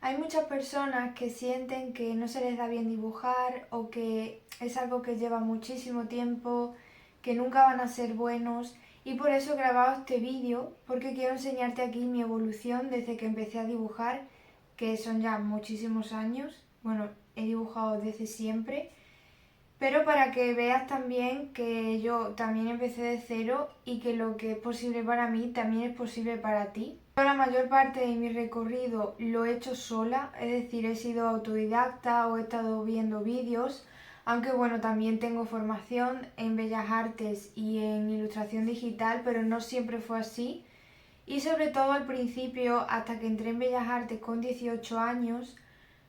Hay muchas personas que sienten que no se les da bien dibujar o que es algo que lleva muchísimo tiempo, que nunca van a ser buenos y por eso he grabado este vídeo porque quiero enseñarte aquí mi evolución desde que empecé a dibujar, que son ya muchísimos años. Bueno, he dibujado desde siempre, pero para que veas también que yo también empecé de cero y que lo que es posible para mí también es posible para ti. Yo la mayor parte de mi recorrido lo he hecho sola, es decir, he sido autodidacta o he estado viendo vídeos, aunque bueno, también tengo formación en Bellas Artes y en ilustración digital, pero no siempre fue así. Y sobre todo al principio, hasta que entré en Bellas Artes con 18 años,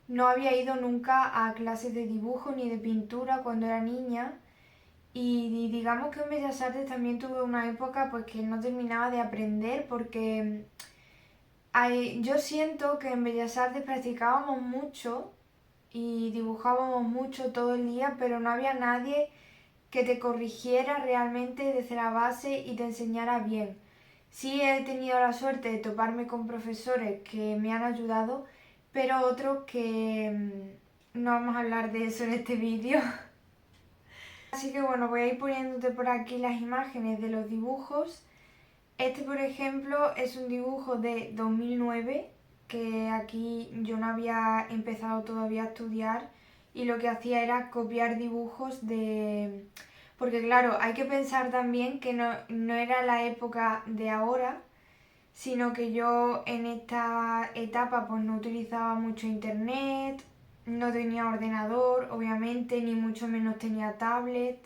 no había ido nunca a clases de dibujo ni de pintura cuando era niña y digamos que en Bellas Artes también tuve una época pues que no terminaba de aprender porque yo siento que en Bellas Artes practicábamos mucho y dibujábamos mucho todo el día, pero no había nadie que te corrigiera realmente desde la base y te enseñara bien. Sí he tenido la suerte de toparme con profesores que me han ayudado, pero otros que no vamos a hablar de eso en este vídeo. Así que bueno, voy a ir poniéndote por aquí las imágenes de los dibujos. Este, por ejemplo, es un dibujo de 2009, que aquí yo no había empezado todavía a estudiar y lo que hacía era copiar dibujos de... Porque claro, hay que pensar también que no era la época de ahora, sino que yo en esta etapa pues no utilizaba mucho internet, no tenía ordenador, obviamente, ni mucho menos tenía tablet.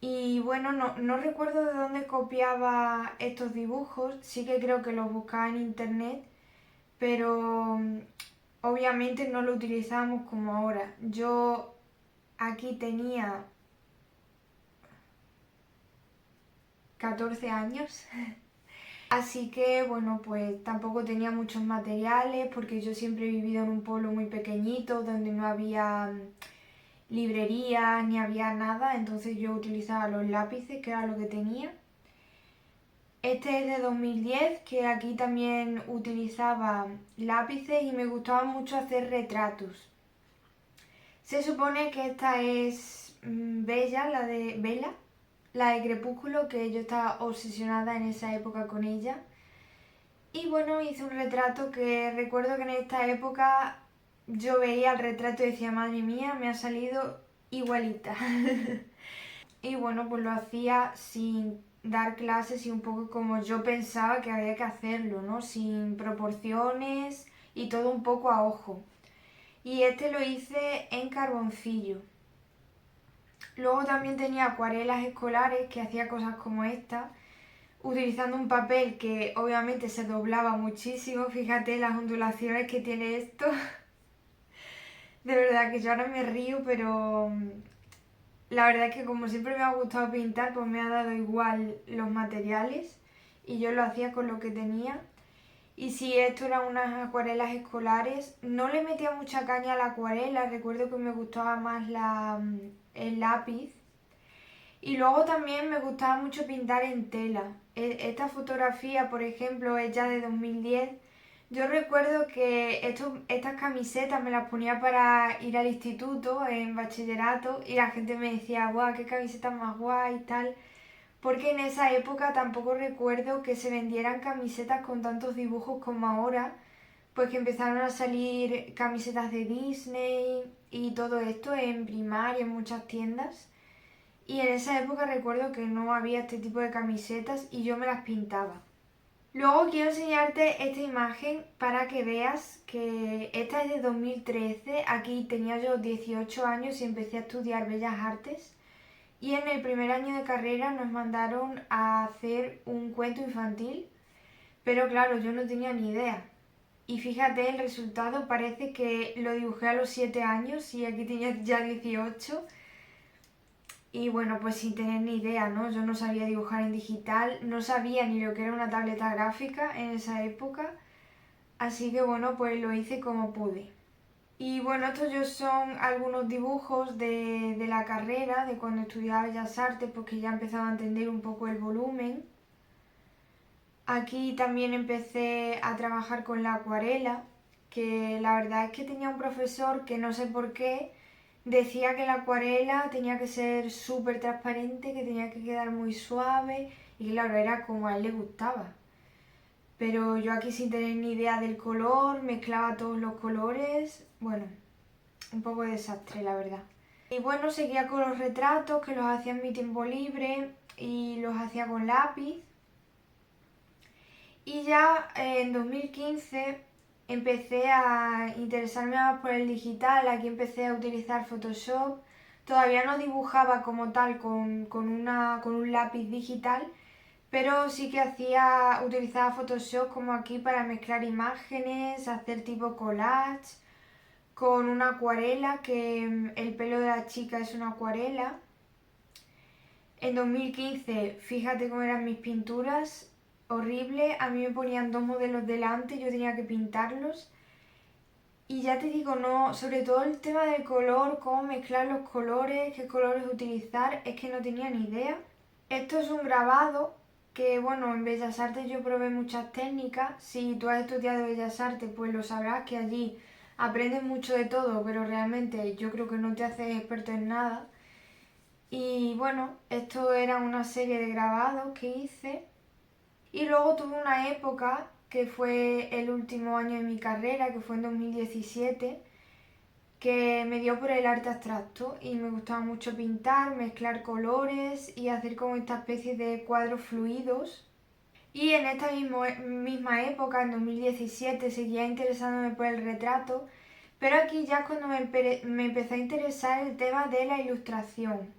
Y bueno, no recuerdo de dónde copiaba estos dibujos, sí que creo que los buscaba en internet, pero obviamente no lo utilizábamos como ahora. Yo aquí tenía 14 años, así que bueno, pues tampoco tenía muchos materiales porque yo siempre he vivido en un pueblo muy pequeñito donde no había librerías ni había nada, entonces yo utilizaba los lápices, que era lo que tenía. Este es de 2010, que aquí también utilizaba lápices y me gustaba mucho hacer retratos. Se supone que esta es Bella, la de Crepúsculo, que yo estaba obsesionada en esa época con ella. Y bueno, hice un retrato que recuerdo que en esta época yo veía el retrato y decía, madre mía, me ha salido igualita. Y bueno, pues lo hacía sin dar clases y un poco como yo pensaba que había que hacerlo, ¿no? Sin proporciones y todo un poco a ojo. Y este lo hice en carboncillo. Luego también tenía acuarelas escolares que hacía cosas como esta, utilizando un papel que obviamente se doblaba muchísimo. Fíjate las ondulaciones que tiene esto. De verdad que yo ahora me río, pero la verdad es que como siempre me ha gustado pintar, pues me ha dado igual los materiales y yo lo hacía con lo que tenía. Y si esto eran unas acuarelas escolares, no le metía mucha caña a la acuarela, recuerdo que me gustaba más el lápiz. Y luego también me gustaba mucho pintar en tela. Esta fotografía, por ejemplo, es ya de 2010. Yo recuerdo que estas camisetas me las ponía para ir al instituto en bachillerato y la gente me decía, guau, qué camiseta más guay y tal. Porque en esa época tampoco recuerdo que se vendieran camisetas con tantos dibujos como ahora, pues que empezaron a salir camisetas de Disney y todo esto en primaria, en muchas tiendas. Y en esa época recuerdo que no había este tipo de camisetas y yo me las pintaba. Luego quiero enseñarte esta imagen para que veas que esta es de 2013. Aquí tenía yo 18 años y empecé a estudiar Bellas Artes. Y en el primer año de carrera nos mandaron a hacer un cuento infantil, pero claro, yo no tenía ni idea. Y fíjate, el resultado parece que lo dibujé a los 7 años y aquí tenía ya 18. Y bueno, pues sin tener ni idea, ¿no? Yo no sabía dibujar en digital, no sabía ni lo que era una tableta gráfica en esa época. Así que bueno, pues lo hice como pude. Y bueno, estos yo son algunos dibujos de la carrera, de cuando estudiaba Bellas Artes, porque ya empezaba a entender un poco el volumen. Aquí también empecé a trabajar con la acuarela, que la verdad es que tenía un profesor que no sé por qué decía que la acuarela tenía que ser súper transparente, que tenía que quedar muy suave y claro, era como a él le gustaba. Pero yo aquí sin tener ni idea del color, mezclaba todos los colores, bueno, un poco de desastre la verdad. Y bueno, seguía con los retratos que los hacía en mi tiempo libre y los hacía con lápiz. Y ya en 2015 empecé a interesarme más por el digital, aquí empecé a utilizar Photoshop. Todavía no dibujaba como tal con un lápiz digital, pero sí que utilizaba Photoshop como aquí para mezclar imágenes, hacer tipo collage, con una acuarela, que el pelo de la chica es una acuarela. En 2015, fíjate cómo eran mis pinturas, horrible, a mí me ponían dos modelos delante, yo tenía que pintarlos. Y ya te digo, no, sobre todo el tema del color, cómo mezclar los colores, qué colores utilizar, es que no tenía ni idea. Esto es un grabado que, bueno, en Bellas Artes yo probé muchas técnicas. Si tú has estudiado Bellas Artes, pues lo sabrás que allí aprendes mucho de todo, pero realmente yo creo que no te haces experto en nada. Y bueno, esto era una serie de grabados que hice. Y luego tuve una época que fue el último año de mi carrera, que fue en 2017, que me dio por el arte abstracto y me gustaba mucho pintar, mezclar colores y hacer como esta especie de cuadros fluidos. Y en esta misma época, en 2017, seguía interesándome por el retrato, pero aquí ya es cuando me empezó a interesar el tema de la ilustración.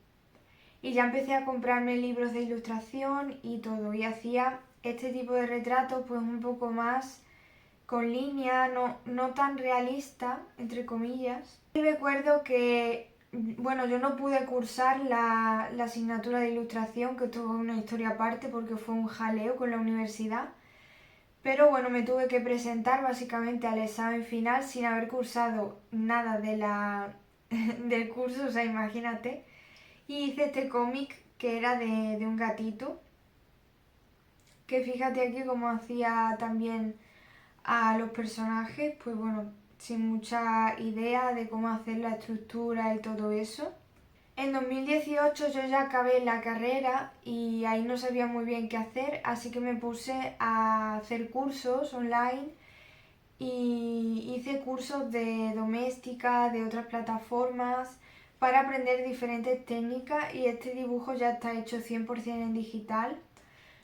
Y ya empecé a comprarme libros de ilustración y todo, y hacía este tipo de retratos pues un poco más con línea, no tan realista, entre comillas. Y recuerdo que, bueno, yo no pude cursar la asignatura de ilustración, que tuvo una historia aparte porque fue un jaleo con la universidad. Pero bueno, me tuve que presentar básicamente al examen final sin haber cursado nada del curso, o sea, imagínate. Y hice este cómic que era de un gatito, que fíjate aquí cómo hacía también a los personajes, pues bueno, sin mucha idea de cómo hacer la estructura y todo eso. En 2018 yo ya acabé la carrera y ahí no sabía muy bien qué hacer, así que me puse a hacer cursos online y hice cursos de doméstica, de otras plataformas, para aprender diferentes técnicas y este dibujo ya está hecho 100% en digital.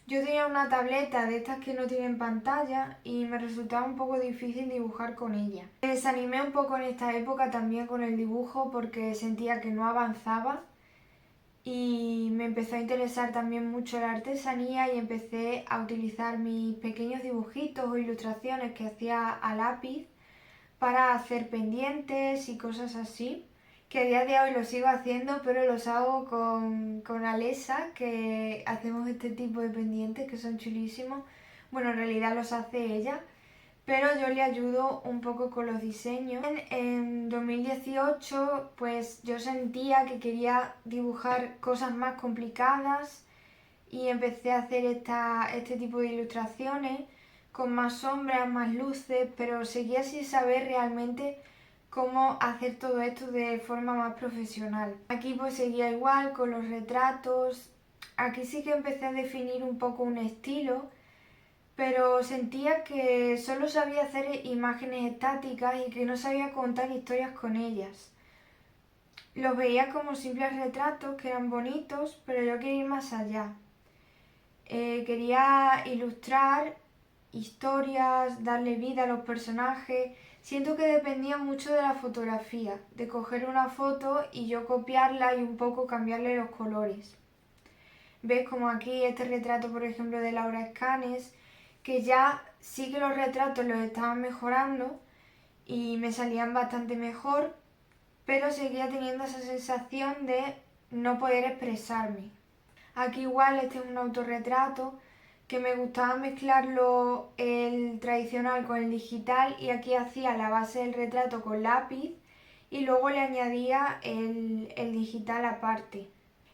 Yo tenía una tableta de estas que no tienen pantalla y me resultaba un poco difícil dibujar con ella. Me desanimé un poco en esta época también con el dibujo porque sentía que no avanzaba y me empezó a interesar también mucho la artesanía y empecé a utilizar mis pequeños dibujitos o ilustraciones que hacía a lápiz para hacer pendientes y cosas así, que a día de hoy lo sigo haciendo, pero los hago con Alesa, que hacemos este tipo de pendientes que son chulísimos. Bueno, en realidad los hace ella, pero yo le ayudo un poco con los diseños. En 2018, pues yo sentía que quería dibujar cosas más complicadas y empecé a hacer este tipo de ilustraciones con más sombras, más luces, pero seguía sin saber realmente cómo hacer todo esto de forma más profesional. Aquí pues seguía igual con los retratos. Aquí sí que empecé a definir un poco un estilo, pero sentía que solo sabía hacer imágenes estáticas y que no sabía contar historias con ellas. Los veía como simples retratos que eran bonitos, pero yo quería ir más allá. Quería ilustrar historias, darle vida a los personajes. Siento que dependía mucho de la fotografía, de coger una foto y yo copiarla y un poco cambiarle los colores. Ves como aquí este retrato, por ejemplo, de Laura Escanes, que ya sí que los retratos los estaban mejorando y me salían bastante mejor, pero seguía teniendo esa sensación de no poder expresarme. Aquí igual este es un autorretrato que me gustaba mezclarlo el tradicional con el digital y aquí hacía la base del retrato con lápiz y luego le añadía el digital aparte.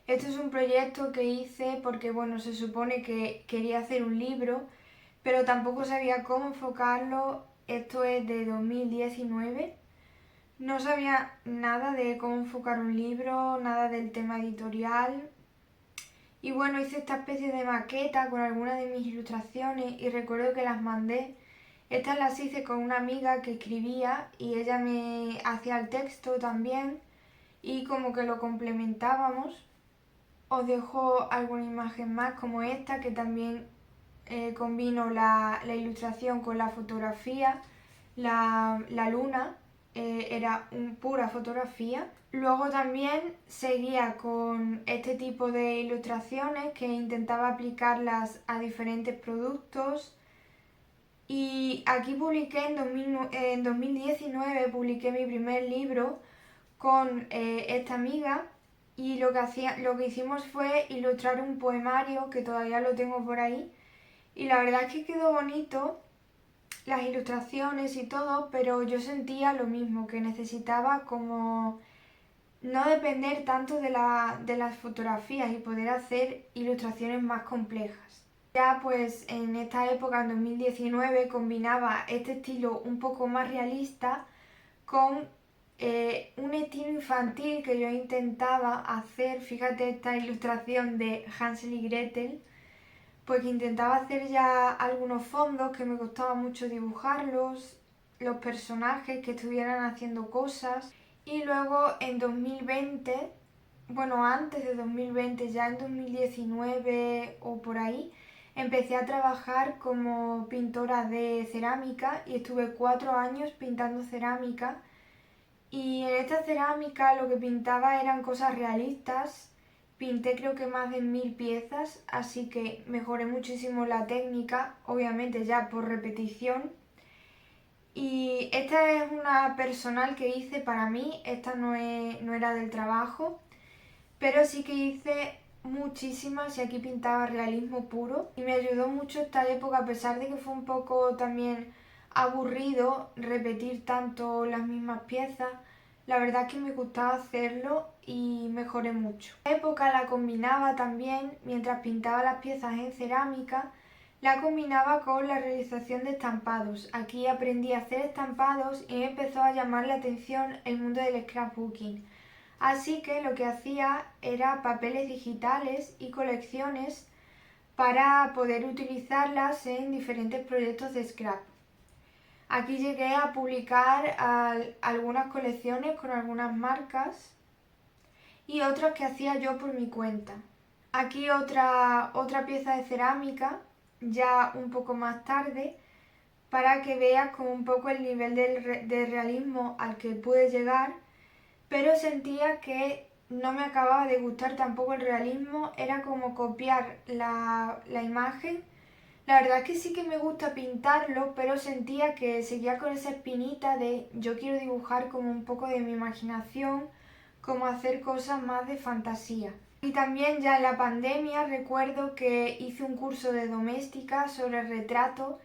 Esto es un proyecto que hice porque bueno, se supone que quería hacer un libro, pero tampoco sabía cómo enfocarlo esto es de 2019. No sabía nada de cómo enfocar un libro, nada del tema editorial. Y bueno, hice esta especie de maqueta con algunas de mis ilustraciones y recuerdo que las mandé. Estas las hice con una amiga que escribía y ella me hacía el texto también y como que lo complementábamos. Os dejo alguna imagen más como esta que también combino la ilustración con la fotografía. La luna era pura fotografía. Luego también seguía con este tipo de ilustraciones que intentaba aplicarlas a diferentes productos. Y aquí publiqué en 2019 publiqué mi primer libro con esta amiga y lo que hicimos fue ilustrar un poemario que todavía lo tengo por ahí y la verdad es que quedó bonito las ilustraciones y todo, pero yo sentía lo mismo, que necesitaba como no depender tanto de las fotografías y poder hacer ilustraciones más complejas. Ya pues en esta época, en 2019, combinaba este estilo un poco más realista con un estilo infantil que yo intentaba hacer. Fíjate esta ilustración de Hansel y Gretel, pues que intentaba hacer ya algunos fondos que me costaba mucho dibujarlos, los personajes que estuvieran haciendo cosas. Y luego en 2020, bueno, antes de 2020, ya en 2019 o por ahí, empecé a trabajar como pintora de cerámica y estuve 4 años pintando cerámica. Y en esta cerámica lo que pintaba eran cosas realistas. Pinté creo que más de 1000 piezas, así que mejoré muchísimo la técnica, obviamente ya por repetición. Y esta es una personal que hice para mí, esta no era del trabajo, pero sí que hice muchísimas y aquí pintaba realismo puro y me ayudó mucho esta época a pesar de que fue un poco también aburrido repetir tanto las mismas piezas. La verdad es que me gustaba hacerlo y mejoré mucho. Esta época la combinaba también, mientras pintaba las piezas en cerámica, la combinaba con la realización de estampados. Aquí aprendí a hacer estampados y me empezó a llamar la atención el mundo del scrapbooking. Así que lo que hacía era papeles digitales y colecciones para poder utilizarlas en diferentes proyectos de scrap. Aquí llegué a publicar algunas colecciones con algunas marcas y otras que hacía yo por mi cuenta. Aquí otra pieza de cerámica, ya un poco más tarde, para que veas como un poco el nivel de realismo al que pude llegar, pero sentía que no me acababa de gustar tampoco el realismo, era como copiar la imagen. La verdad es que sí que me gusta pintarlo, pero sentía que seguía con esa espinita de yo quiero dibujar como un poco de mi imaginación, como hacer cosas más de fantasía. Y también ya en la pandemia recuerdo que hice un curso de doméstica sobre retrato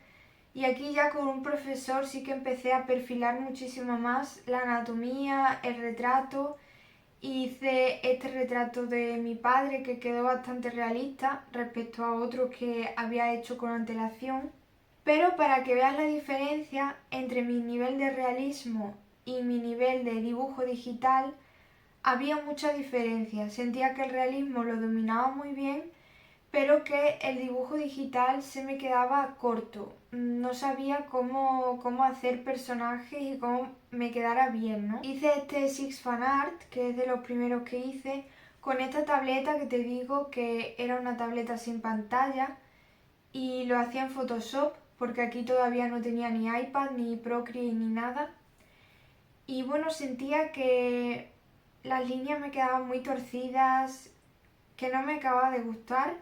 y aquí ya con un profesor sí que empecé a perfilar muchísimo más la anatomía, el retrato. Hice este retrato de mi padre que quedó bastante realista respecto a otros que había hecho con antelación. Pero para que veas la diferencia entre mi nivel de realismo y mi nivel de dibujo digital, había mucha diferencia. Sentía que el realismo lo dominaba muy bien, pero que el dibujo digital se me quedaba corto. No sabía cómo hacer personajes y cómo me quedara bien, ¿no? Hice este Six Fan Art, que es de los primeros que hice, con esta tableta que te digo que era una tableta sin pantalla y lo hacía en Photoshop porque aquí todavía no tenía ni iPad, ni Procreate, ni nada. Y bueno, sentía que las líneas me quedaban muy torcidas, que no me acababa de gustar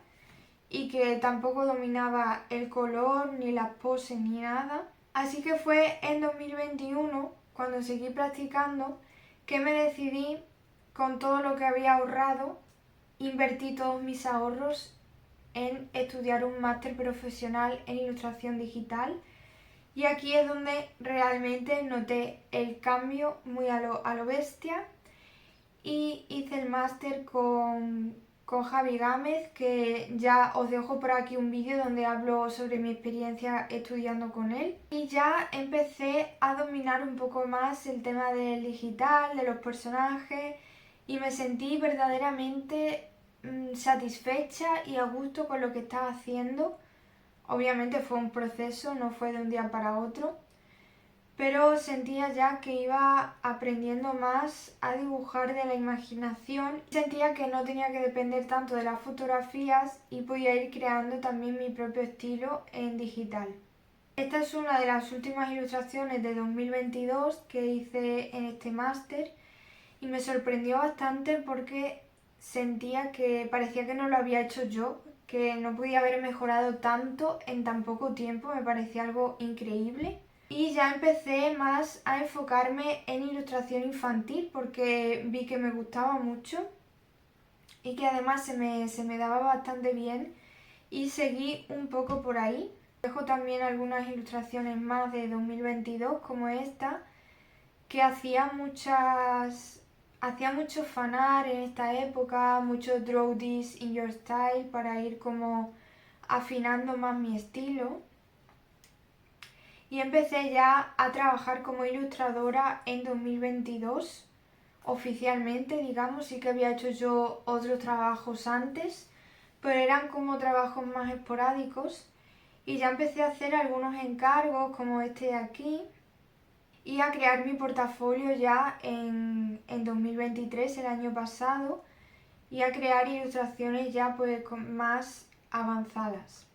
y que tampoco dominaba el color, ni las poses, ni nada. Así que fue en 2021, cuando seguí practicando, que me decidí, con todo lo que había ahorrado, invertí todos mis ahorros en estudiar un máster profesional en ilustración digital. Y aquí es donde realmente noté el cambio muy a lo bestia y hice el máster con con Javi Gámez, que ya os dejo por aquí un vídeo donde hablo sobre mi experiencia estudiando con él. Y ya empecé a dominar un poco más el tema del digital, de los personajes, y me sentí verdaderamente satisfecha y a gusto con lo que estaba haciendo. Obviamente fue un proceso, no fue de un día para otro, pero sentía ya que iba aprendiendo más a dibujar de la imaginación. Sentía que no tenía que depender tanto de las fotografías y podía ir creando también mi propio estilo en digital. Esta es una de las últimas ilustraciones de 2022 que hice en este máster y me sorprendió bastante porque sentía que parecía que no lo había hecho yo, que no podía haber mejorado tanto en tan poco tiempo, me parecía algo increíble. Y ya empecé más a enfocarme en ilustración infantil porque vi que me gustaba mucho y que además se me daba bastante bien y seguí un poco por ahí. Dejo también algunas ilustraciones más de 2022 como esta, que hacía mucho fanart en esta época, mucho draw this in your style para ir como afinando más mi estilo. Y empecé ya a trabajar como ilustradora en 2022, oficialmente, digamos. Sí que había hecho yo otros trabajos antes, pero eran como trabajos más esporádicos. Y ya empecé a hacer algunos encargos como este de aquí y a crear mi portafolio ya en 2023, el año pasado, y a crear ilustraciones ya pues más avanzadas.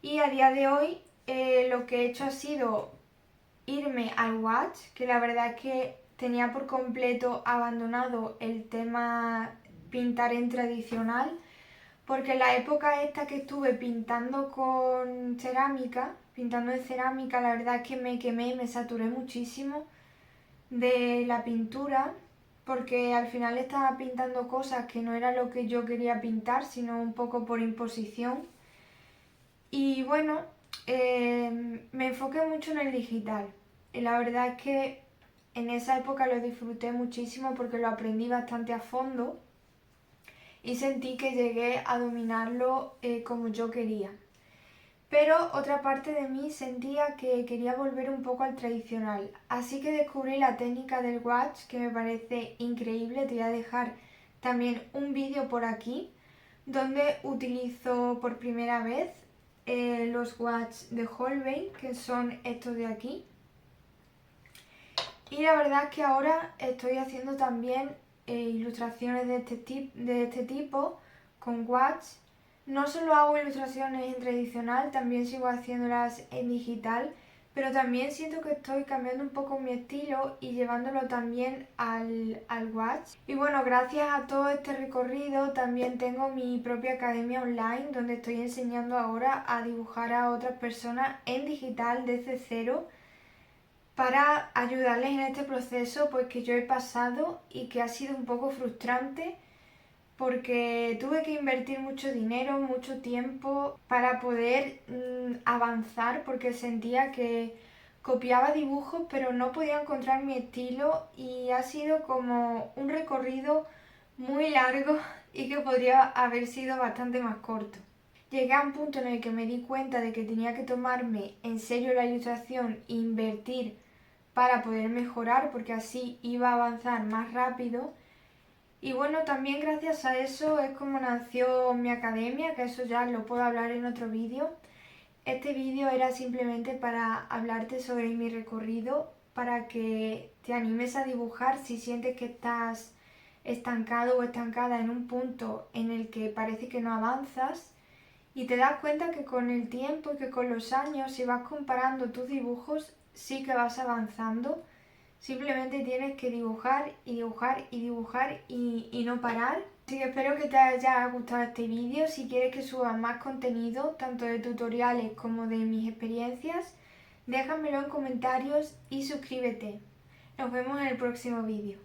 Y a día de hoy lo que he hecho ha sido irme al Watch, que la verdad es que tenía por completo abandonado el tema pintar en tradicional, porque en la época esta que estuve pintando con cerámica, pintando en cerámica, la verdad es que me quemé, me saturé muchísimo de la pintura, porque al final estaba pintando cosas que no era lo que yo quería pintar, sino un poco por imposición. Y bueno, me enfoqué mucho en el digital. Y la verdad es que en esa época lo disfruté muchísimo porque lo aprendí bastante a fondo y sentí que llegué a dominarlo como yo quería. Pero otra parte de mí sentía que quería volver un poco al tradicional. Así que descubrí la técnica del watch, que me parece increíble. Te voy a dejar también un vídeo por aquí donde utilizo por primera vez los watch de Holbein, que son estos de aquí. Y la verdad es que ahora estoy haciendo también ilustraciones de este tipo con watch. No solo hago ilustraciones en tradicional, también sigo haciéndolas en digital, pero también siento que estoy cambiando un poco mi estilo y llevándolo también al watch. Y bueno, gracias a todo este recorrido también tengo mi propia academia online donde estoy enseñando ahora a dibujar a otras personas en digital desde cero, para ayudarles en este proceso pues que yo he pasado y que ha sido un poco frustrante porque tuve que invertir mucho dinero, mucho tiempo para poder avanzar, porque sentía que copiaba dibujos pero no podía encontrar mi estilo y ha sido como un recorrido muy largo y que podría haber sido bastante más corto. Llegué a un punto en el que me di cuenta de que tenía que tomarme en serio la ilustración e invertir para poder mejorar, porque así iba a avanzar más rápido. Y bueno, también gracias a eso es como nació mi academia, que eso ya lo puedo hablar en otro vídeo. Este vídeo era simplemente para hablarte sobre mi recorrido, para que te animes a dibujar si sientes que estás estancado o estancada en un punto en el que parece que no avanzas y te das cuenta que con el tiempo y que con los años, si vas comparando tus dibujos, sí que vas avanzando. Simplemente tienes que dibujar y dibujar y dibujar y no parar. Así que espero que te haya gustado este vídeo. Si quieres que suba más contenido, tanto de tutoriales como de mis experiencias, déjamelo en comentarios y suscríbete. Nos vemos en el próximo vídeo.